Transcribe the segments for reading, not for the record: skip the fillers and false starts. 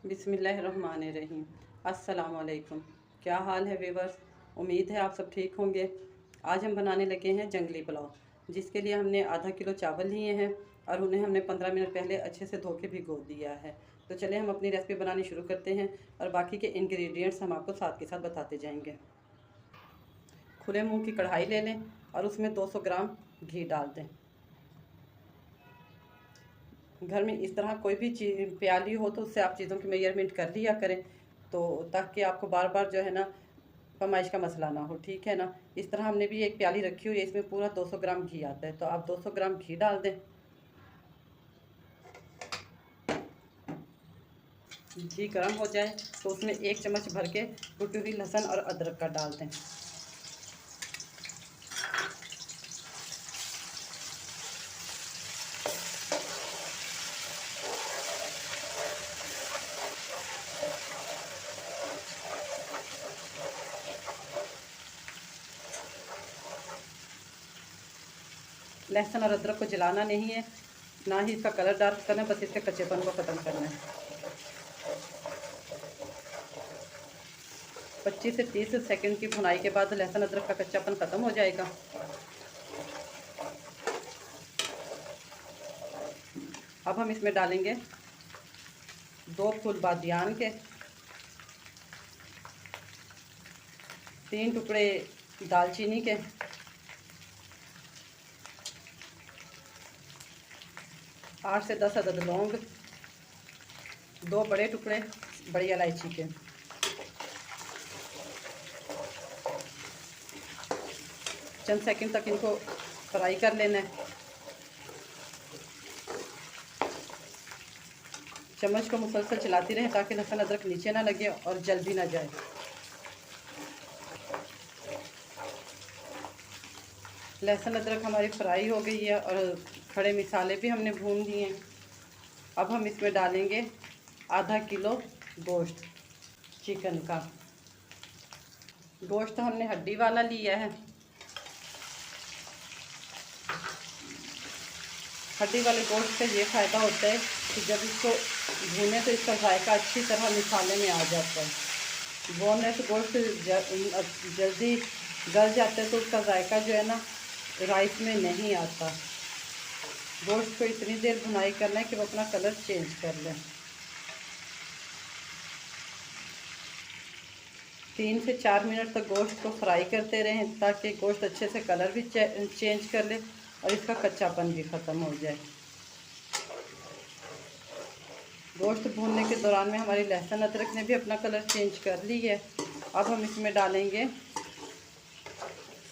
बिस्मिल्लाहिर्रहमानिर्रहीम। अस्सलाम वालेकुम। क्या हाल है वीवर्स? उम्मीद है आप सब ठीक होंगे। आज हम बनाने लगे हैं जंगली पुलाव, जिसके लिए हमने आधा किलो चावल लिए हैं और उन्हें हमने 15 मिनट पहले अच्छे से धो के भिगो दिया है। तो चले हम अपनी रेसिपी बनानी शुरू करते हैं और बाकी के इंग्रेडिएंट्स हम आपको साथ के साथ बताते जाएंगे। खुले मुँह की कढ़ाई ले लें और उसमें 200 ग्राम घी डाल दें। घर में इस तरह कोई भी चीज़ प्याली हो तो उससे आप चीज़ों की मेजरमेंट कर लिया करें, तो ताकि आपको बार बार जो है ना फरमाइश का मसला ना हो, ठीक है ना। इस तरह हमने भी एक प्याली रखी हुई है, इसमें पूरा 200 ग्राम घी आता है, तो आप 200 ग्राम घी डाल दें। घी गर्म हो जाए तो उसमें 1 चम्मच भर के कुटी हुई लहसुन और अदरक का डाल दें। लहसुन और अदरक को जलाना नहीं है, ना ही इसका कलर डार्क करना है, बस इसके कच्चेपन को ख़त्म करना है। 25 से 30 सेकंड की भुनाई के बाद लहसुन अदरक का कच्चापन ख़त्म हो जाएगा। अब हम इसमें डालेंगे 2 फूल बादियान के, 3 टुकड़े दालचीनी के, 8 से 10 अदद लौंग, 2 बड़े टुकड़े बड़ी इलायची के। चंद सेकंड तक इनको फ्राई कर लेना है। चम्मच को मुसलसल चलाती रहें ताकि लहसुन अदरक नीचे ना लगे और जल भी ना जाए। लहसुन अदरक हमारी फ्राई हो गई है और खड़े मसाले भी हमने भून लिए हैं। अब हम इसमें डालेंगे आधा किलो गोश्त चिकन का। गोश्त हमने हड्डी वाला लिया है। हड्डी वाले गोश्त से ये फ़ायदा होता है कि जब इसको भूने तो इसका जायका अच्छी तरह मसाले में आ जाता है। बोनलेस गोश्त जल्दी गल जाता है तो उसका जायका जो है ना राइस में नहीं आता। गोश्त को इतनी देर भुनाई करना है कि वो अपना कलर चेंज कर ले। 3 से 4 मिनट तक गोश्त को फ्राई करते रहें ताकि गोश्त अच्छे से कलर भी चेंज कर ले और इसका कच्चापन भी ख़त्म हो जाए। गोश्त भूनने के दौरान में हमारी लहसुन अदरक ने भी अपना कलर चेंज कर ली है। अब हम इसमें डालेंगे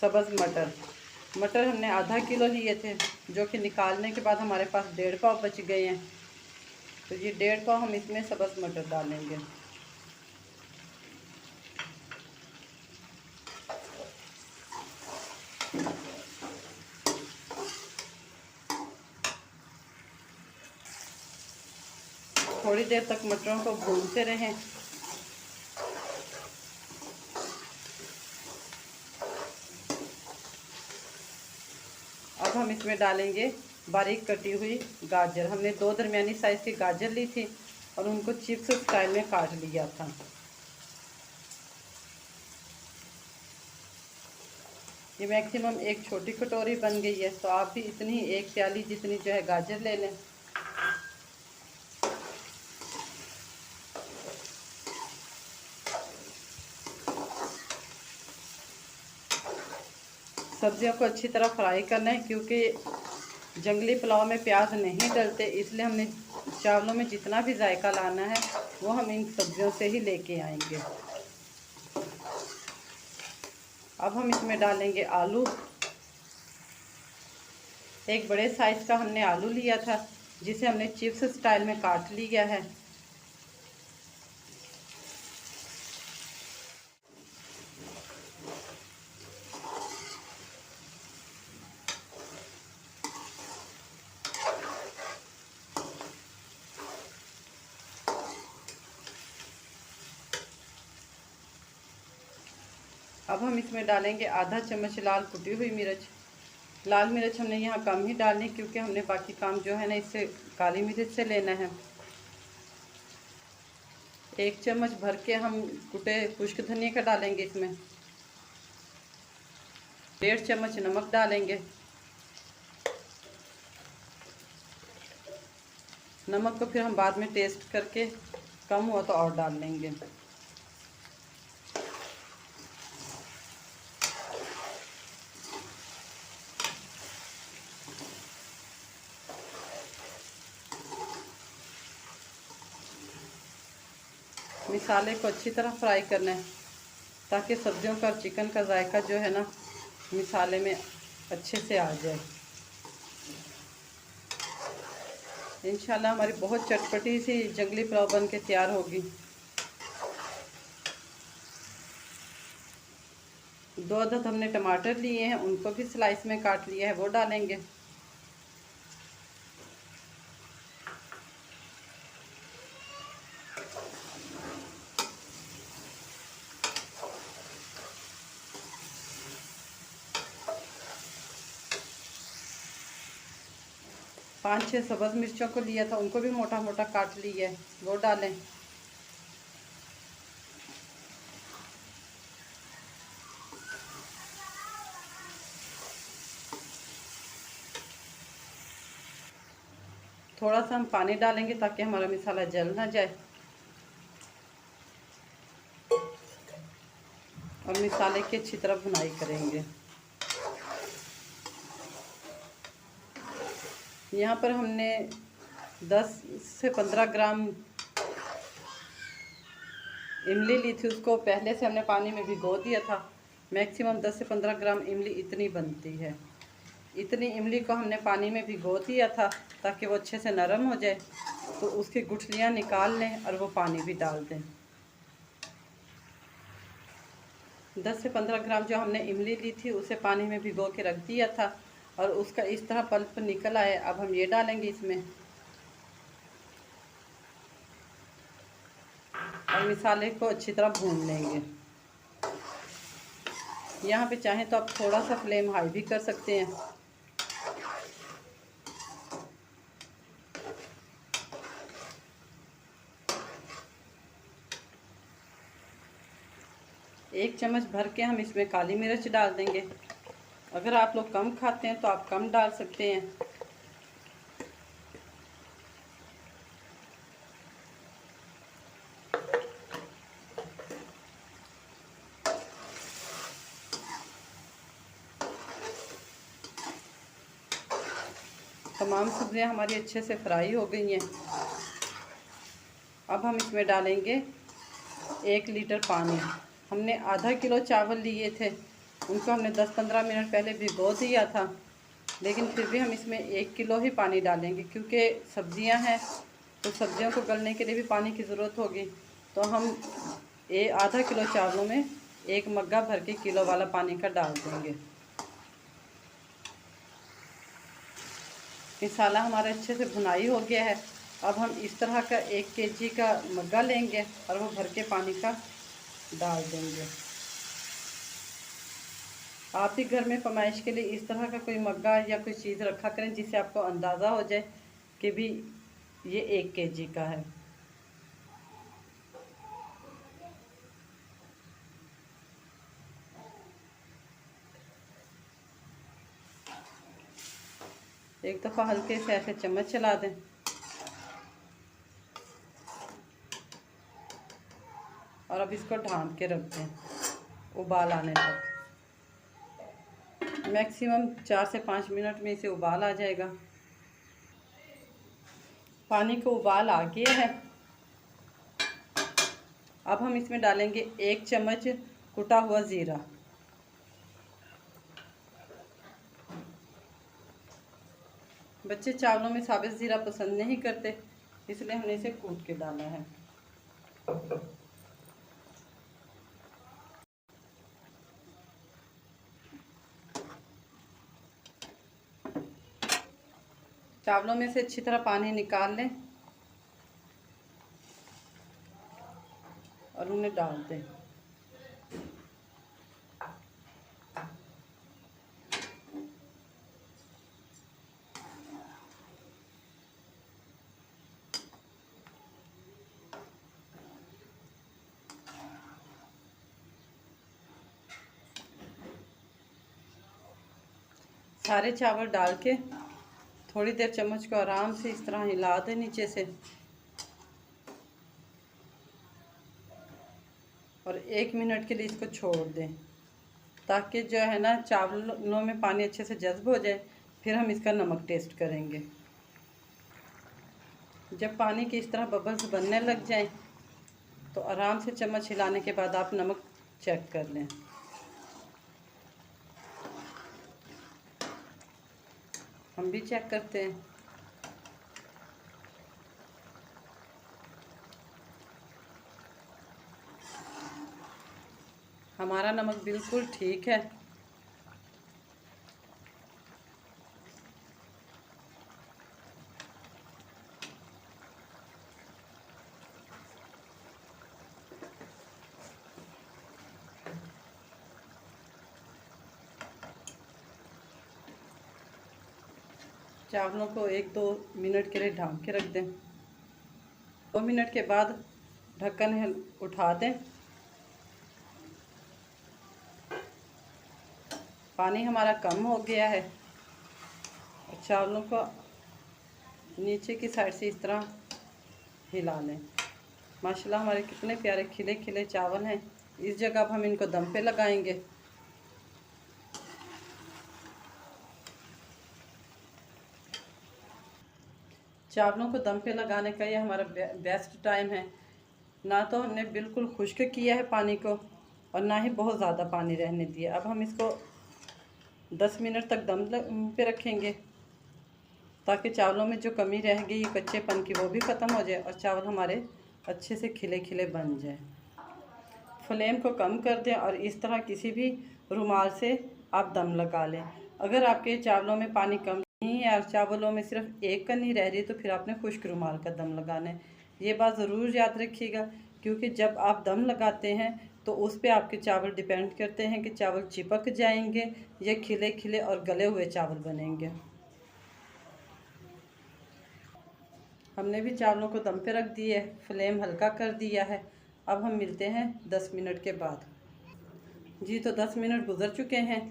सब्ज़ मटर। मटर हमने आधा किलो लिए थे, जो कि निकालने के बाद हमारे पास 1.5 पाव बच गए हैं, तो ये 1.5 पाव हम इसमें सब्ज़ मटर डालेंगे। थोड़ी देर तक मटरों को भूनते रहें। अब हम इसमें डालेंगे बारीक कटी हुई गाजर। हमने 2 दरमियानी साइज़ की गाजर ली थी और उनको चिप्स स्टाइल में काट लिया था। ये मैक्सिमम एक छोटी कटोरी बन गई है, तो आप भी इतनी एक प्याली जितनी जो है गाजर ले लें। सब्जियों को अच्छी तरह फ्राई करना है, क्योंकि जंगली पुलाव में प्याज नहीं डलते, इसलिए हमने चावलों में जितना भी जायका लाना है वो हम इन सब्जियों से ही लेके आएंगे। अब हम इसमें डालेंगे आलू। एक बड़े साइज़ का हमने आलू लिया था, जिसे हमने चिप्स स्टाइल में काट लिया है। अब हम इसमें डालेंगे आधा चम्मच लाल कुटी हुई मिर्च। लाल मिर्च हमने यहाँ कम ही डालनी, क्योंकि हमने बाकी काम जो है ना इससे काली मिर्च से लेना है। 1 चम्मच भर के हम कुटे खुश्क धनिया का डालेंगे इसमें। 1.5 चम्मच नमक डालेंगे। नमक को फिर हम बाद में टेस्ट करके कम हुआ तो और डाल लेंगे। मसाले को अच्छी तरह फ्राई करना है ताकि सब्जियों का और चिकन का जायका जो है ना मसाले में अच्छे से आ जाए। इंशाल्लाह हमारी बहुत चटपटी सी जंगली पुलाव बन के तैयार होगी। 2 अदद हमने टमाटर लिए हैं, उनको भी स्लाइस में काट लिया है, वो डालेंगे। पाँच छः सब्ज़ मिर्चों को लिया था, उनको भी मोटा मोटा काट लिया है, वो डालें। थोड़ा सा हम पानी डालेंगे ताकि हमारा मसाला जल ना जाए और मसाले की अच्छी तरह भुनाई करेंगे। यहाँ पर हमने 10 से 15 ग्राम इमली ली थी, उसको पहले से हमने पानी में भिगो दिया था। मैक्सिमम 10 से 15 ग्राम इमली इतनी बनती है। इतनी इमली को हमने पानी में भिगो दिया था ताकि वो अच्छे से नरम हो जाए। तो उसकी गुठलियाँ निकाल लें और वो पानी भी डाल दें। 10 से 15 ग्राम जो हमने इमली ली थी उसे पानी में भिगो के रख दिया था और उसका इस तरह पल्प निकल आया। अब हम ये डालेंगे इसमें और मसाले को अच्छी तरह भून लेंगे। यहाँ पे चाहें तो आप थोड़ा सा फ्लेम हाई भी कर सकते हैं। एक चम्मच भर के हम इसमें काली मिर्च डाल देंगे। अगर आप लोग कम खाते हैं तो आप कम डाल सकते हैं। तमाम सब्जियां हमारी अच्छे से फ्राई हो गई हैं। अब हम इसमें डालेंगे 1 लीटर पानी। हमने आधा किलो चावल लिए थे, उनको हमने 10-15 मिनट पहले भिगो दिया था, लेकिन फिर भी हम इसमें 1 किलो ही पानी डालेंगे क्योंकि सब्जियां हैं तो सब्जियों को गलने के लिए भी पानी की ज़रूरत होगी। तो हम आधा किलो चावलों में 1 मग्गा भर के किलो वाला पानी का डाल देंगे। मसाला हमारा अच्छे से भुनाई हो गया है। अब हम इस तरह का 1 केजी का मग्गा लेंगे और वो भर के पानी का डाल देंगे। आप भी घर में फरमाइश के लिए इस तरह का कोई मग्गा या कोई चीज़ रखा करें जिससे आपको अंदाज़ा हो जाए कि भी ये 1 केजी का है। एक दफ़ा हल्के से ऐसे चम्मच चला दें और अब इसको ढाँप के रख दें उबाल आने तक। मैक्सिमम 4 से 5 मिनट में इसे उबाल आ जाएगा। पानी को उबाल आ गया है। अब हम इसमें डालेंगे 1 चम्मच कुटा हुआ ज़ीरा। बच्चे चावलों में साबित ज़ीरा पसंद नहीं करते, इसलिए हमने इसे कूट के डाला है। चावलों में से अच्छी तरह पानी निकाल लें और उन्हें डाल दें। सारे चावल डाल के थोड़ी देर चम्मच को आराम से इस तरह हिला दें नीचे से, और 1 मिनट के लिए इसको छोड़ दें ताकि जो है ना चावलों में पानी अच्छे से जज्ब हो जाए। फिर हम इसका नमक टेस्ट करेंगे। जब पानी की इस तरह बबल्स बनने लग जाएं तो आराम से चम्मच हिलाने के बाद आप नमक चेक कर लें। हम भी चेक करते हैं। हमारा नमक बिल्कुल ठीक है। चावलों को 1-2 मिनट के लिए ढक के रख दें। 2 मिनट के बाद ढक्कन उठा दें। पानी हमारा कम हो गया है। चावलों को नीचे की साइड से इस तरह हिला लें। माशाल्लाह हमारे कितने प्यारे खिले खिले चावल हैं। इस जगह अब हम इनको दम पे लगाएंगे। चावलों को दम पे लगाने का ये हमारा बेस्ट टाइम है। ना तो हमने बिल्कुल खुश्क किया है पानी को और ना ही बहुत ज़्यादा पानी रहने दिया। अब हम इसको 10 मिनट तक दम पे रखेंगे ताकि चावलों में जो कमी रह गई कच्चेपन की वो भी ख़त्म हो जाए और चावल हमारे अच्छे से खिले खिले बन जाए। फ्लेम को कम कर दें और इस तरह किसी भी रुमाल से आप दम लगा लें। अगर आपके चावलों में पानी कम नहीं है और चावलों में सिर्फ एक कनी रह रही है तो फिर आपने खुश्क रुमाल का दम लगाना है। ये बात ज़रूर याद रखिएगा, क्योंकि जब आप दम लगाते हैं तो उस पे आपके चावल डिपेंड करते हैं कि चावल चिपक जाएंगे या खिले खिले और गले हुए चावल बनेंगे। हमने भी चावलों को दम पे रख दिया है, फ्लेम हल्का कर दिया है। अब हम मिलते हैं 10 मिनट के बाद। जी तो 10 मिनट गुजर चुके हैं।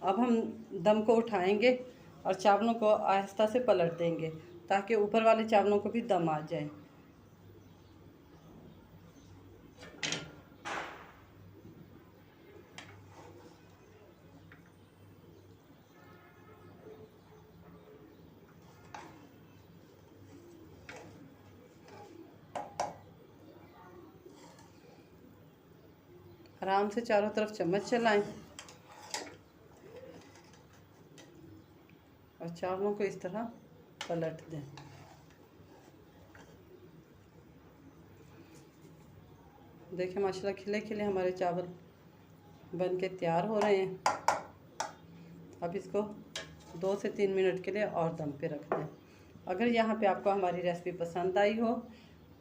अब हम दम को उठाएंगे और चावलों को आहिस्ता से पलट देंगे ताकि ऊपर वाले चावलों को भी दम आ जाए। आराम से चारों तरफ चम्मच चलाएं और चावलों को इस तरह पलट दें। देखिए माशाल्लाह खिले खिले हमारे चावल बन के तैयार हो रहे हैं। अब इसको 2 से 3 मिनट के लिए और दम पे रख दें। अगर यहाँ पे आपको हमारी रेसिपी पसंद आई हो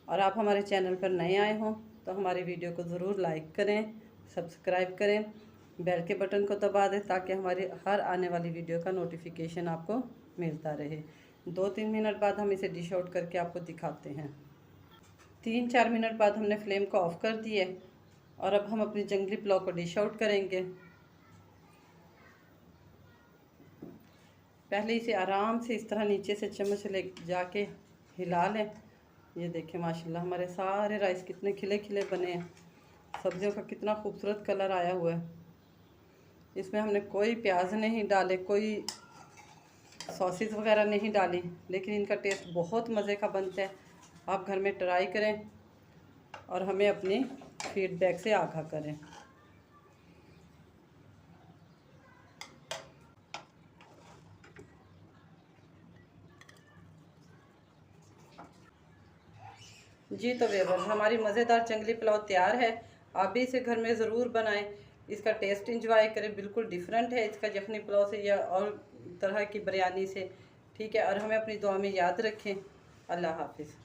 और आप हमारे चैनल पर नए आए हों तो हमारी वीडियो को ज़रूर लाइक करें, सब्सक्राइब करें, बेल के बटन को दबा दें ताकि हमारी हर आने वाली वीडियो का नोटिफिकेशन आपको मिलता रहे। 2-3 मिनट बाद हम इसे डिश आउट करके आपको दिखाते हैं। 3-4 मिनट बाद हमने फ्लेम को ऑफ़ कर दिया और अब हम अपनी जंगली पुलाव को डिश आउट करेंगे। पहले इसे आराम से इस तरह नीचे से चम्मच ले जाके हिला लें। ये देखें माशाल्लाह हमारे सारे राइस कितने खिले खिले बने हैं। सब्जियों का कितना खूबसूरत कलर आया हुआ है। इसमें हमने कोई प्याज नहीं डाले, कोई सॉसेस वगैरह नहीं डाली, लेकिन इनका टेस्ट बहुत मज़े का बनता है। आप घर में ट्राई करें और हमें अपनी फीडबैक से आगाह करें। जी तो व्यूअर्स हमारी मज़ेदार जंगली पुलाव तैयार है। आप भी इसे घर में ज़रूर बनाएं, इसका टेस्ट इंजॉय करें। बिल्कुल डिफरेंट है इसका यखनी पुलाव से या और तरह की बिरयानी से। ठीक है, और हमें अपनी दुआ में याद रखें। अल्लाह हाफिज़।